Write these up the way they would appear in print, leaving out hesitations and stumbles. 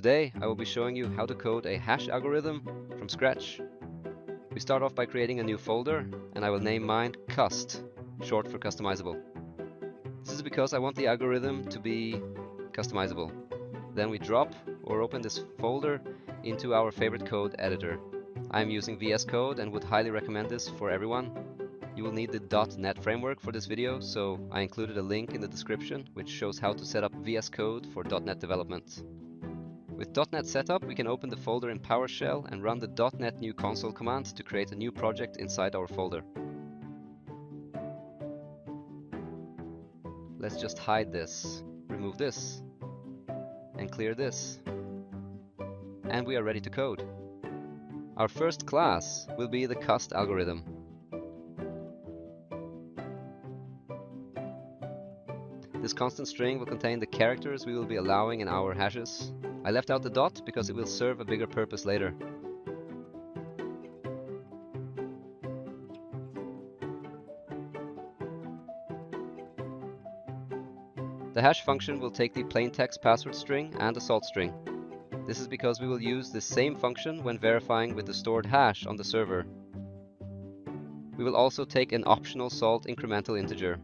Today I will be showing you how to code a hash algorithm from scratch. We start off by creating a new folder, and I will name mine cust, short for customizable. This is because I want the algorithm to be customizable. Then we drop or open this folder into our favorite code editor. I am using VS Code and would highly recommend this for everyone. You will need the .NET framework for this video, so I included a link in the description which shows how to set up VS Code for .NET development. With .NET Setup, we can open the folder in PowerShell and run the .NET new console command to create a new project inside our folder. Let's just hide this, remove this, and clear this. And we are ready to code. Our first class will be the cust algorithm. This constant string will contain the characters we will be allowing in our hashes. I left out the dot because it will serve a bigger purpose later. The hash function will take the plaintext password string and the salt string. This is because we will use the same function when verifying with the stored hash on the server. We will also take an optional salt incremental integer.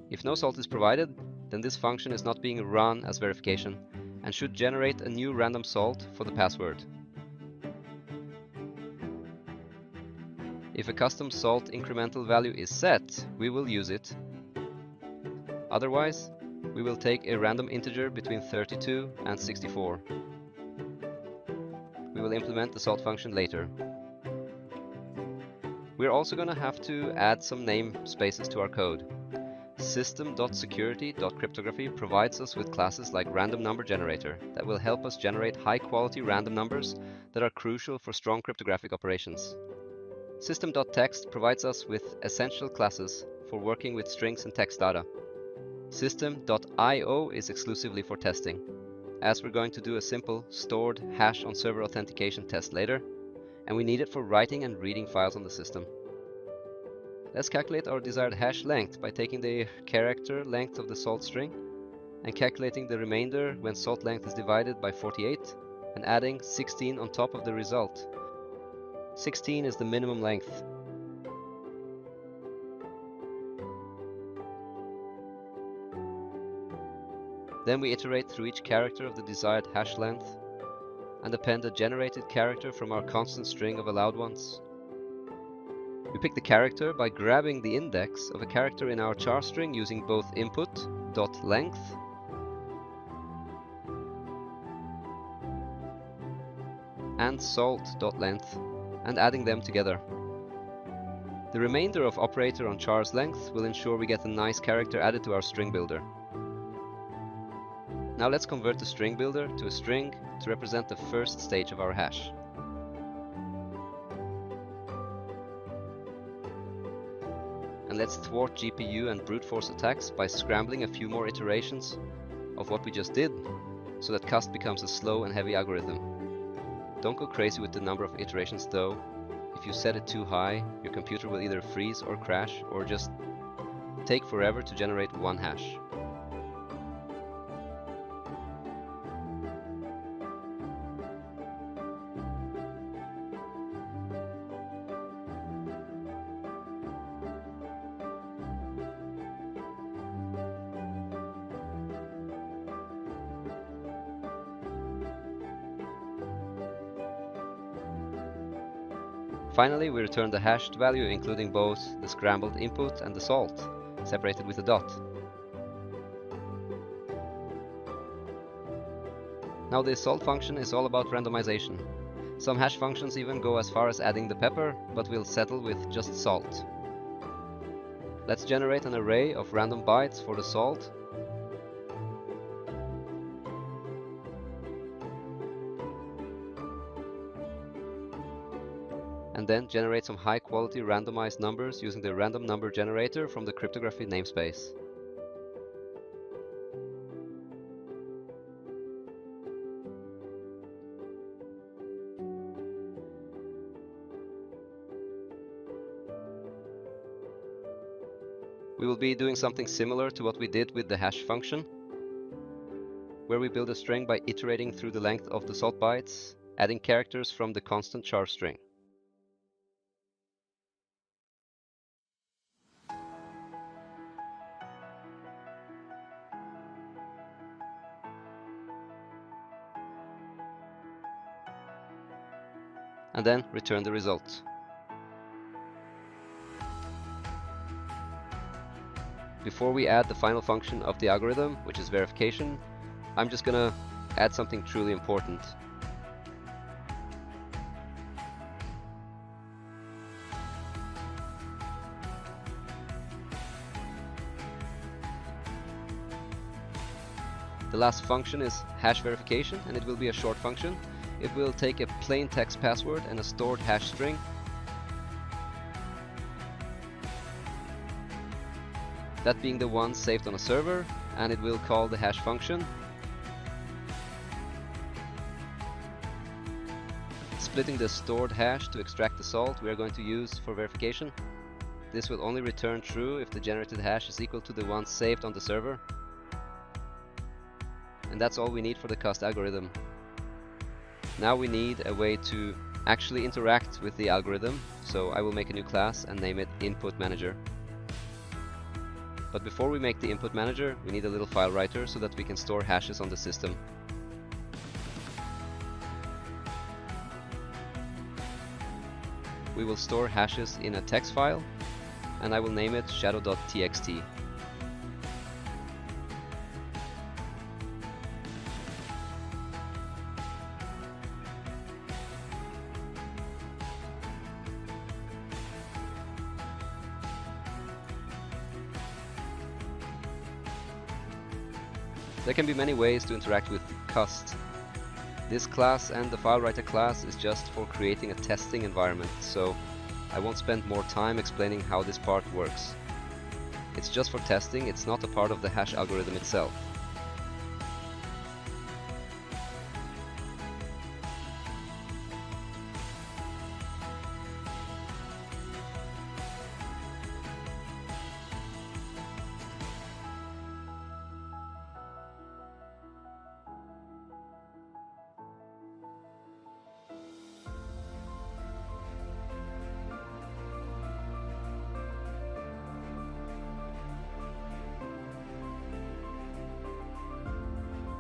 If no salt is provided, then this function is not being run as verification and should generate a new random salt for the password. If a custom salt incremental value is set, we will use it. Otherwise, we will take a random integer between 32 and 64. We will implement the salt function later. We're also going to have to add some namespaces to our code. System.security.cryptography provides us with classes like random number generator that will help us generate high-quality random numbers that are crucial for strong cryptographic operations. System.text provides us with essential classes for working with strings and text data. System.io is exclusively for testing, as we're going to do a simple stored hash on server authentication test later, and we need it for writing and reading files on the system. Let's calculate our desired hash length by taking the character length of the salt string and calculating the remainder when salt length is divided by 48 and adding 16 on top of the result. 16 is the minimum length. Then we iterate through each character of the desired hash length and append a generated character from our constant string of allowed ones. We pick the character by grabbing the index of a character in our char string using both input.length and salt.length and adding them together. The remainder of operator on char's length will ensure we get a nice character added to our string builder. Now let's convert the string builder to a string to represent the first stage of our hash. And let's thwart GPU and brute force attacks by scrambling a few more iterations of what we just did, so that cust becomes a slow and heavy algorithm. Don't go crazy with the number of iterations though. If you set it too high, your computer will either freeze or crash or just take forever to generate one hash. Finally, we return the hashed value including both the scrambled input and the salt, separated with a dot. Now the salt function is all about randomization. Some hash functions even go as far as adding the pepper, but we'll settle with just salt. Let's generate an array of random bytes for the salt. And then generate some high-quality randomized numbers using the random number generator from the cryptography namespace. We will be doing something similar to what we did with the hash function. where we build a string by iterating through the length of the salt bytes, adding characters from the constant char string. And then return the result. Before we add the final function of the algorithm, which is verification, I'm just gonna add something truly important. The last function is hash verification, and it will be a short function. It will take a plain text password and a stored hash string. That being the one saved on a server, and it will call the hash function. Splitting the stored hash to extract the salt we are going to use for verification. This will only return true if the generated hash is equal to the one saved on the server. And that's all we need for the cust algorithm. Now we need a way to actually interact with the algorithm, so I will make a new class and name it Input Manager. But before we make the Input Manager, we need a little file writer so that we can store hashes on the system. We will store hashes in a text file, and I will name it shadow.txt. There can be many ways to interact with cust. This class and the file writer class is just for creating a testing environment, so I won't spend more time explaining how this part works. It's just for testing, it's not a part of the hash algorithm itself.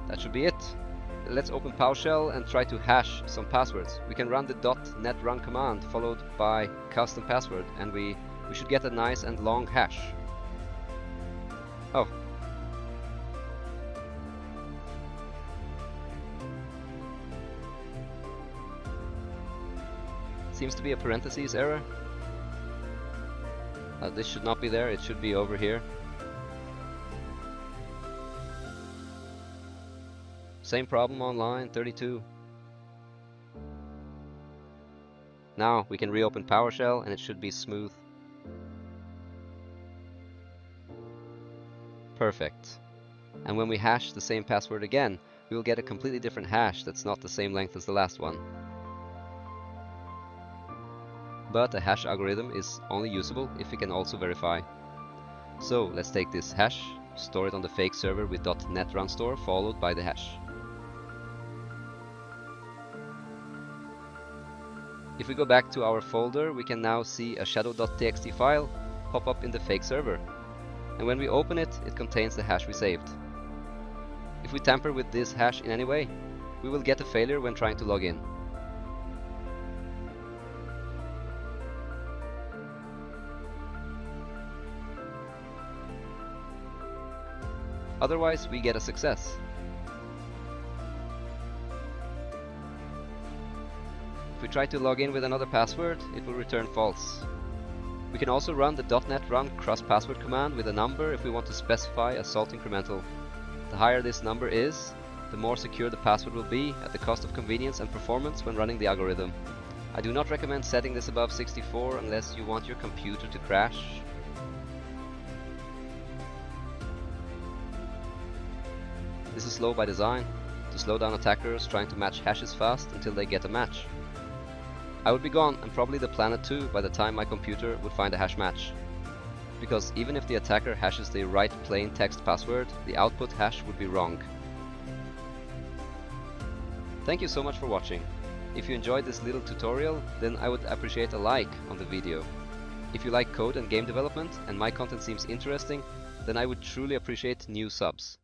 That should be it. Let's open PowerShell and try to hash some passwords. We can run the .net run command followed by custom password, and we should get a nice and long hash. Oh. Seems to be a parentheses error. This should not be there, it should be over here. Same problem on line 32. Now we can reopen PowerShell and it should be smooth. Perfect. And when we hash the same password again, we will get a completely different hash that's not the same length as the last one. But a hash algorithm is only usable if we can also verify. So let's take this hash, store it on the fake server with .net run store followed by the hash. If we go back to our folder, we can now see a shadow.txt file pop up in the fake server. And when we open it, it contains the hash we saved. If we tamper with this hash in any way, we will get a failure when trying to log in. Otherwise, we get a success. If we try to log in with another password, it will return false. We can also run the .net run cross password command with a number if we want to specify a salt incremental. The higher this number is, the more secure the password will be at the cost of convenience and performance when running the algorithm. I do not recommend setting this above 64 unless you want your computer to crash. This is slow by design, to slow down attackers trying to match hashes fast until they get a match. I would be gone, and probably the planet too, by the time my computer would find a hash match. Because even if the attacker hashes the right plain text password, the output hash would be wrong. Thank you so much for watching. If you enjoyed this little tutorial, then I would appreciate a like on the video. If you like code and game development and my content seems interesting, then I would truly appreciate new subs.